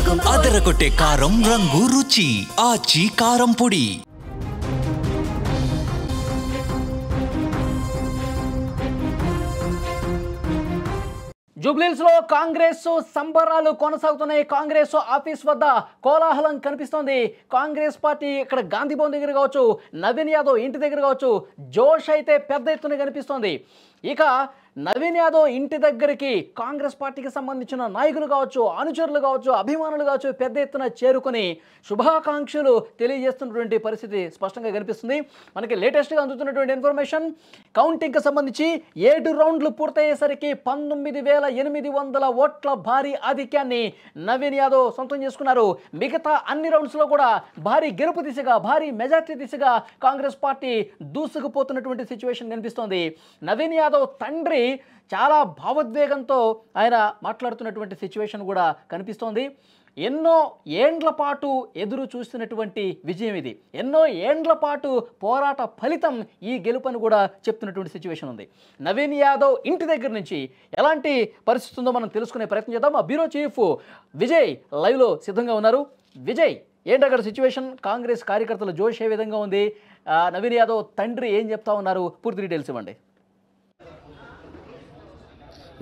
అదరగొట్టే కారం రంగు రుచి ఆచి కారం పొడి. జూబ్లీహిల్స్ లో కాంగ్రెస్ సంబరాలు కొనసాగుతున్నాయి. కాంగ్రెస్ ఆఫీస్ వద్ద కోలాహలం కనిపిస్తోంది. కాంగ్రెస్ పార్టీ ఇక్కడ గాంధీ భవన్ దగ్గర కావచ్చు, నవీన్ యాదవ్ ఇంటి దగ్గర కావచ్చు, జోష్ అయితే పెద్ద ఎత్తున కనిపిస్తోంది. ఇక నవీన్ యాదవ్ ఇంటి దగ్గరికి కాంగ్రెస్ పార్టీకి సంబంధించిన నాయకులు కావచ్చు, అనుచరులు కావచ్చు, అభిమానులు కావచ్చు పెద్ద ఎత్తున చేరుకొని శుభాకాంక్షలు తెలియజేస్తున్నటువంటి పరిస్థితి స్పష్టంగా కనిపిస్తుంది. మనకి లేటెస్ట్గా అందుతున్నటువంటి ఇన్ఫర్మేషన్, కౌంటింగ్కి సంబంధించి 7 రౌండ్లు పూర్తయ్యేసరికి 19,800 ఓట్ల భారీ ఆధిక్యాన్ని నవీన్ యాదవ్ సొంతం చేసుకున్నారు. మిగతా అన్ని రౌండ్స్లో కూడా భారీ గెలుపు దిశగా, భారీ మెజార్టీ దిశగా కాంగ్రెస్ పార్టీ దూసుకుపోతున్నటువంటి సిచ్యువేషన్ కనిపిస్తోంది. నవీన్ యాదవ్ తండ్రి చాలా భావోద్వేగంతో ఆయన మాట్లాడుతున్నటువంటి సిచ్యువేషన్ కూడా కనిపిస్తోంది. ఎన్నో ఏండ్ల పాటు ఎదురు చూస్తున్నటువంటి విజయం ఇది. ఎన్నో ఏండ్ల పాటు పోరాట ఫలితం ఈ గెలుపని కూడా చెప్తున్నటువంటి సిచ్యువేషన్ ఉంది. నవీన్ యాదవ్ ఇంటి దగ్గర నుంచి ఎలాంటి పరిస్థితి ఉందో మనం తెలుసుకునే ప్రయత్నం చేద్దాం. ఆ బ్యూరో చీఫ్ విజయ్ లైవ్లో సిద్ధంగా ఉన్నారు. విజయ్, ఏంటి అక్కడ సిచ్యువేషన్? కాంగ్రెస్ కార్యకర్తల జోష్ ఏ విధంగా ఉంది? నవీన్ యాదవ్ తండ్రి ఏం చెప్తా ఉన్నారు? పూర్తి డీటెయిల్స్ ఇవ్వండి.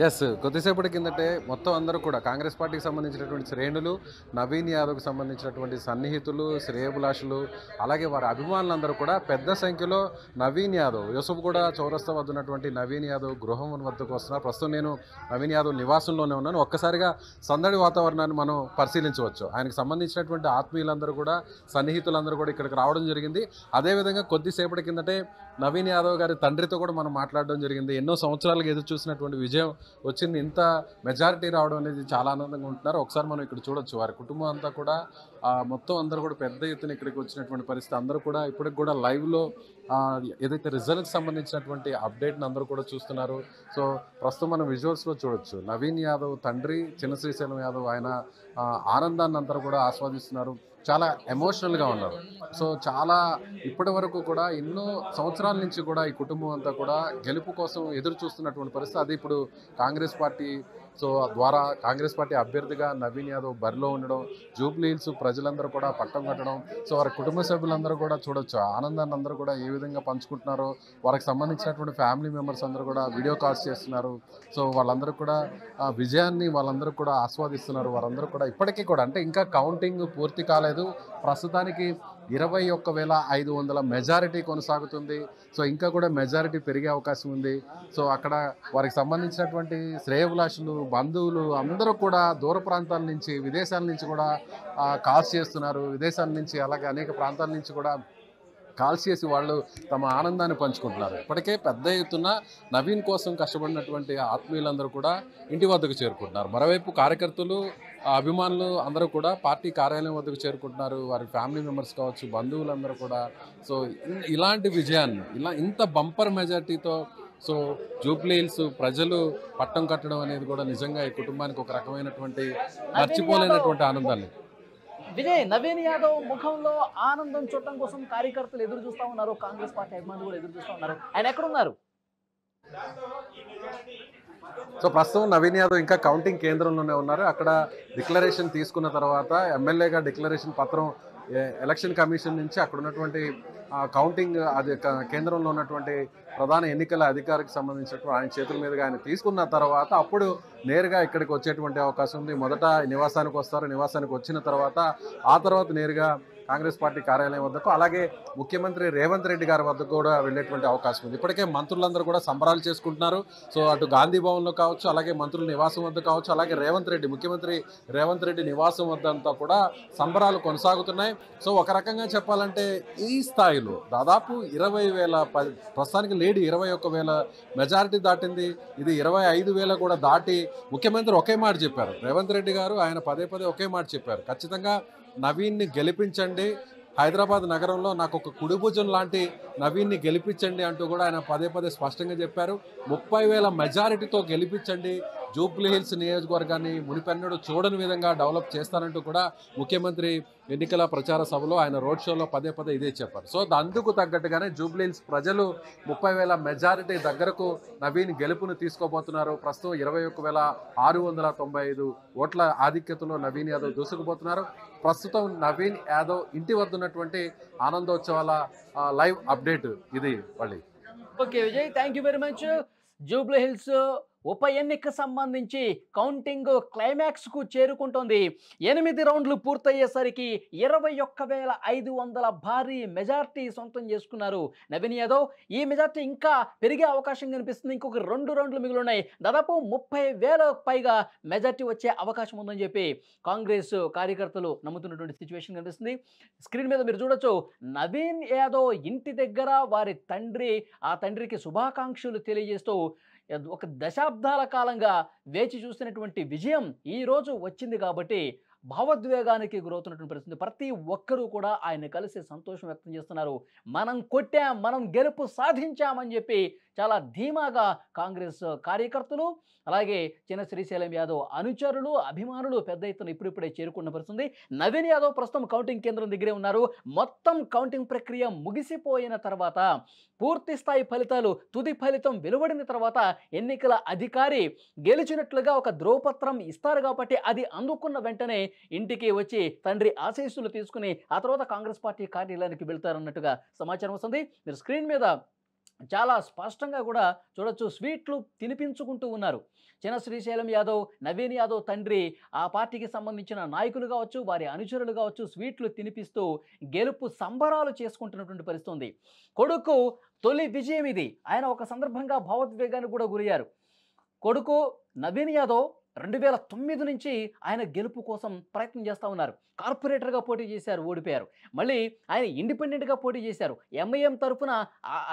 ఎస్, కొద్దిసేపటి కిందటే మొత్తం అందరూ కూడా కాంగ్రెస్ పార్టీకి సంబంధించినటువంటి శ్రేణులు, నవీన్ యాదవ్కి సంబంధించినటువంటి సన్నిహితులు, శ్రేయభిలాషులు, అలాగే వారి అభిమానులందరూ కూడా పెద్ద సంఖ్యలో నవీన్ యాదవ్ యూసుఫ్గూడ చౌరస్తా వద్ద ఉన్నటువంటి నవీన్ యాదవ్ గృహం వద్దకు వస్తున్నారు. ప్రస్తుతం నేను నవీన్ యాదవ్ నివాసంలోనే ఉన్నాను. ఒక్కసారిగా సందడి వాతావరణాన్ని మనం పరిశీలించవచ్చు. ఆయనకు సంబంధించినటువంటి ఆత్మీయులందరూ కూడా, సన్నిహితులందరూ కూడా ఇక్కడికి రావడం జరిగింది. అదేవిధంగా కొద్దిసేపటి కిందటే నవీన్ యాదవ్ గారి తండ్రితో కూడా మనం మాట్లాడడం జరిగింది. ఎన్నో సంవత్సరాలుగా ఎదురు చూసినటువంటి విజయం వచ్చింది, ఇంత మెజారిటీ రావడం అనేది చాలా ఆనందంగా ఉంటున్నారు. ఒకసారి మనం ఇక్కడ చూడొచ్చు, వారి కుటుంబం అంతా కూడా మొత్తం అందరూ కూడా పెద్ద ఎత్తున ఇక్కడికి వచ్చినటువంటి పరిస్థితి. అందరూ కూడా ఇప్పటికి కూడా లైవ్లో ఏదైతే రిజల్ట్కి సంబంధించినటువంటి అప్డేట్ని అందరూ కూడా చూస్తున్నారు. సో ప్రస్తుతం మనం విజువల్స్లో చూడొచ్చు, నవీన్ యాదవ్ తండ్రి చిన్న శ్రీశైలం యాదవ్ ఆయన ఆనందాన్ని అందరూ కూడా ఆస్వాదిస్తున్నారు. చాలా ఎమోషనల్గా ఉన్నారు. సో చాలా ఇప్పటి వరకు కూడా ఎన్నో సంవత్సరాల నుంచి కూడా ఈ కుటుంబం అంతా కూడా గెలుపు కోసం ఎదురు చూస్తున్నటువంటి పరిస్థితి. అది ఇప్పుడు కాంగ్రెస్ పార్టీ ద్వారా కాంగ్రెస్ పార్టీ అభ్యర్థిగా నవీన్ యాదవ్ బరిలో ఉండడం, జూబ్లీహిల్స్ ప్రజలందరూ కూడా పట్టం కట్టడం, సో వారి కుటుంబ సభ్యులందరూ కూడా చూడొచ్చు ఆనందాన్ని అందరూ కూడా ఏ విధంగా పంచుకుంటున్నారో. వారికి సంబంధించినటువంటి ఫ్యామిలీ మెంబర్స్ అందరూ కూడా వీడియో కాల్స్ చేస్తున్నారు. సో వాళ్ళందరూ కూడా విజయాన్ని వాళ్ళందరూ కూడా ఆస్వాదిస్తున్నారు. వారందరూ కూడా ఇప్పటికీ కూడా, అంటే ఇంకా కౌంటింగ్ పూర్తి కాలేదు, ప్రస్తుతానికి 21,500 మెజారిటీ కొనసాగుతుంది. సో ఇంకా కూడా మెజారిటీ పెరిగే అవకాశం ఉంది. సో అక్కడ వారికి సంబంధించినటువంటి శ్రేయభిలాషులు, బంధువులు అందరూ కూడా దూర ప్రాంతాల నుంచి, విదేశాల నుంచి కూడా కాల్స్ చేస్తున్నారు. విదేశాల నుంచి అలాగే అనేక ప్రాంతాల నుంచి కూడా కాల్స్ చేసి వాళ్ళు తమ ఆనందాన్ని పంచుకుంటున్నారు. ఇప్పటికే పెద్ద ఎత్తున నవీన్ కోసం కష్టపడినటువంటి ఆత్మీయులందరూ కూడా ఇంటి వద్దకు చేరుకుంటున్నారు. మరోవైపు కార్యకర్తలు, అభిమానులు అందరూ కూడా పార్టీ కార్యాలయం వద్దకు చేరుకుంటున్నారు. వారి ఫ్యామిలీ మెంబర్స్ కావచ్చు, బంధువులందరూ కూడా. సో ఇలాంటి విజయాన్ని, ఇంత బంపర్ మెజార్టీతో సో జూబ్లీహిల్స్ ప్రజలు పట్టం కట్టడం అనేది కూడా నిజంగా ఈ కుటుంబానికి ఒక రకమైనటువంటి మర్చిపోలేనటువంటి ఆనందాన్ని. విజయ్, నవీన్ యాదవ్ ముఖంలో ఆనందం చూడటం కోసం కార్యకర్తలు ఎదురు చూస్తూ ఉన్నారు, కాంగ్రెస్ పార్టీ అభిమానులు కూడా ఎదురు చూస్తూ ఉన్నారు. ఆయన ఎక్కడున్నారు? సో ప్రస్తుతం నవీన్ యాదవ్ ఇంకా కౌంటింగ్ కేంద్రంలోనే ఉన్నారు. అక్కడ డిక్లరేషన్ తీసుకున్న తర్వాత ఎమ్మెల్యేగా డిక్లరేషన్ పత్రం ఎలక్షన్ కమిషన్ నుంచి అక్కడ ఉన్నటువంటి కౌంటింగ్ అది కేంద్రంలో ఉన్నటువంటి ప్రధాన ఎన్నికల అధికారికి సంబంధించినటువంటి ఆయన చేతుల మీదుగా ఆయన తీసుకున్న తర్వాత అప్పుడు నేరుగా ఇక్కడికి వచ్చేటువంటి అవకాశం ఉంది. మొదట నివాసానికి వస్తారు, నివాసానికి వచ్చిన తర్వాత ఆ తర్వాత నేరుగా కాంగ్రెస్ పార్టీ కార్యాలయం వద్దకు, అలాగే ముఖ్యమంత్రి రేవంత్ రెడ్డి గారి వద్దకు కూడా వెళ్ళేటువంటి అవకాశం ఉంది. ఇప్పటికే మంత్రులందరూ కూడా సంబరాలు చేసుకుంటున్నారు. సో అటు గాంధీ భవన్లో కావచ్చు, అలాగే మంత్రుల నివాసం వద్ద కావచ్చు, అలాగే ముఖ్యమంత్రి రేవంత్ రెడ్డి నివాసం వద్ద అంతా కూడా సంబరాలు కొనసాగుతున్నాయి. సో ఒక రకంగా చెప్పాలంటే ఈ స్థాయిలో దాదాపు 20,000, ప్రస్తుతానికి లేడీ 21,000 మెజారిటీ దాటింది. ఇది 25,000 కూడా దాటి ముఖ్యమంత్రి ఒకే మాట చెప్పారు. రేవంత్ రెడ్డి గారు ఆయన పదే ఒకే మాట చెప్పారు, ఖచ్చితంగా నవీన్ని గెలిపించండి, హైదరాబాద్ నగరంలో నాకు ఒక కుడిభుజం లాంటి నవీన్ని గెలిపించండి అంటూ కూడా ఆయన పదే స్పష్టంగా చెప్పారు. 30,000 మెజారిటీతో గెలిపించండి, జూబ్లీ హిల్స్ నియోజకవర్గాన్ని మునిపెన్నడు చూడని విధంగా డెవలప్ చేస్తానంటూ కూడా ముఖ్యమంత్రి ఎన్నికల ప్రచార సభలో ఆయన రోడ్ షోలో పదే పదే ఇదే చెప్పారు. సో అందుకు తగ్గట్టుగానే జూబ్లీ హిల్స్ ప్రజలు 30,000 మెజారిటీ దగ్గరకు నవీన్ గెలుపును తీసుకోబోతున్నారు. ప్రస్తుతం 21,695 ఓట్ల ఆధిక్యతలో నవీన్ యాదవ్ దూసుకుపోతున్నారు. ప్రస్తుతం నవీన్ యాదవ్ ఇంటి వద్ద ఉన్నటువంటి ఆనందోత్సవాల లైవ్ అప్డేట్ ఇది. మళ్ళీ okay Vijay, thank you very much. Jubilee hills ఉప ఎన్నిక సంబంధించి కౌంటింగ్ క్లైమాక్స్కు చేరుకుంటోంది. 8 రౌండ్లు పూర్తయ్యేసరికి 21,500 భారీ మెజార్టీ సొంతం చేసుకున్నారు నవీన్ యాదవ్. ఈ మెజార్టీ ఇంకా పెరిగే అవకాశం కనిపిస్తుంది. ఇంకొక 2 రౌండ్లు మిగిలిన్నాయి. దాదాపు 30,000 పైగా మెజార్టీ వచ్చే అవకాశం ఉందని చెప్పి కాంగ్రెస్ కార్యకర్తలు నమ్ముతున్నటువంటి సిచ్యువేషన్ కనిపిస్తుంది. స్క్రీన్ మీద మీరు చూడొచ్చు, నవీన్ యాదవ్ ఇంటి దగ్గర వారి తండ్రి, ఆ తండ్రికి శుభాకాంక్షలు తెలియజేస్తూ ఒక దశాబ్దాల కాలంగా వేచి చూసినటువంటి విజయం ఈ రోజు వచ్చింది కాబట్టి భావోద్వేగానికి గురవుతున్నటువంటి పరిస్థితి. ప్రతి ఒక్కరూ కూడా ఆయన కలిసి సంతోషం వ్యక్తం చేస్తున్నారు. మనం కొట్టాం, మనం గెలుపు సాధించామని చెప్పి చాలా ధీమాగా కాంగ్రెస్ కార్యకర్తలు, అలాగే చిన్న శ్రీశైలం యాదవ్ అనుచరులు, అభిమానులు పెద్ద ఎత్తున ఇప్పుడిప్పుడే చేరుకున్న పరిస్థితుంది. నవీన్ యాదవ్ ప్రస్తుతం కౌంటింగ్ కేంద్రం దగ్గరే ఉన్నారు. మొత్తం కౌంటింగ్ ప్రక్రియ ముగిసిపోయిన తర్వాత, పూర్తి స్థాయి ఫలితాలు, తుది ఫలితం వెలువడిన తర్వాత ఎన్నికల అధికారి గెలిచినట్లుగా ఒక ధ్రువపత్రం ఇస్తారు కాబట్టి అది అందుకున్న వెంటనే ఇంటికి వచ్చి తండ్రి ఆశీస్సులు తీసుకుని ఆ తర్వాత కాంగ్రెస్ పార్టీ కార్యాలయానికి వెళ్తారన్నట్టుగా సమాచారం వస్తుంది. మీరు స్క్రీన్ మీద చాలా స్పష్టంగా కూడా చూడొచ్చు, స్వీట్లు తినిపించుకుంటూ ఉన్నారు. చిన్న శ్రీశైలం యాదవ్, నవీన్ యాదవ్ తండ్రి, ఆ పార్టీకి సంబంధించిన నాయకులు కావచ్చు, వారి అనుచరులు కావచ్చు, స్వీట్లు తినిపిస్తూ గెలుపు సంబరాలు చేసుకుంటున్నటువంటి పరిస్థితి ఉంది. కొడుకు తొలి విజయం ఇది. ఆయన ఒక సందర్భంగా భావోద్వేగానికి కూడా గురయ్యారు. కొడుకు నవీన్ యాదవ్ 2009 నుంచి ఆయన గెలుపు కోసం ప్రయత్నం చేస్తూ ఉన్నారు. కార్పొరేటర్గా పోటీ చేశారు, ఓడిపోయారు. మళ్ళీ ఆయన ఇండిపెండెంట్గా పోటీ చేశారు. ఎంఐఎం తరఫున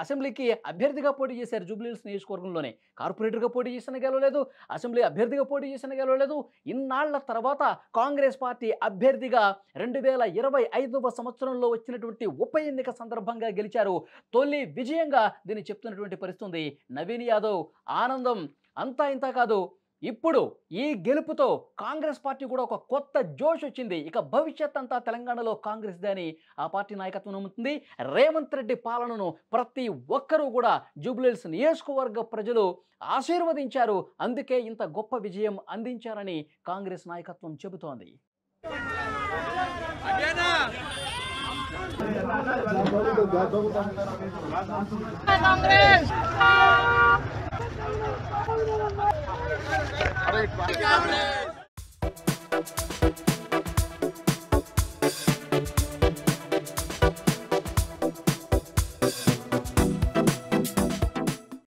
అసెంబ్లీకి అభ్యర్థిగా పోటీ చేశారు. జూబ్లీ హిల్స్ నియోజకవర్గంలోనే కార్పొరేటర్గా పోటీ చేసిన గెలవలేదు, అసెంబ్లీ అభ్యర్థిగా పోటీ చేసిన గెలవలేదు. ఇన్నాళ్ల తర్వాత కాంగ్రెస్ పార్టీ అభ్యర్థిగా 2025వ సంవత్సరంలో వచ్చినటువంటి ఉప ఎన్నిక సందర్భంగా గెలిచారు. తొలి విజయంగా దీన్ని చెప్తున్నటువంటి పరిస్థితి ఉంది. నవీన్ యాదవ్ ఆనందం అంతా ఇంత కాదు. ఇప్పుడు ఈ గెలుపుతో కాంగ్రెస్ పార్టీ కూడా ఒక కొత్త జోష్ వచ్చింది. ఇక భవిష్యత్ అంతా తెలంగాణలో కాంగ్రెస్ దాని ఆ పార్టీ నాయకత్వం నమ్ముతుంది. రేవంత్ రెడ్డి పాలనను ప్రతి ఒక్కరూ కూడా జూబ్లీ హిల్స్ నియోజకవర్గ ప్రజలు ఆశీర్వదించారు. అందుకే ఇంత గొప్ప విజయం అందించారని కాంగ్రెస్ నాయకత్వం చెబుతోంది. Congress!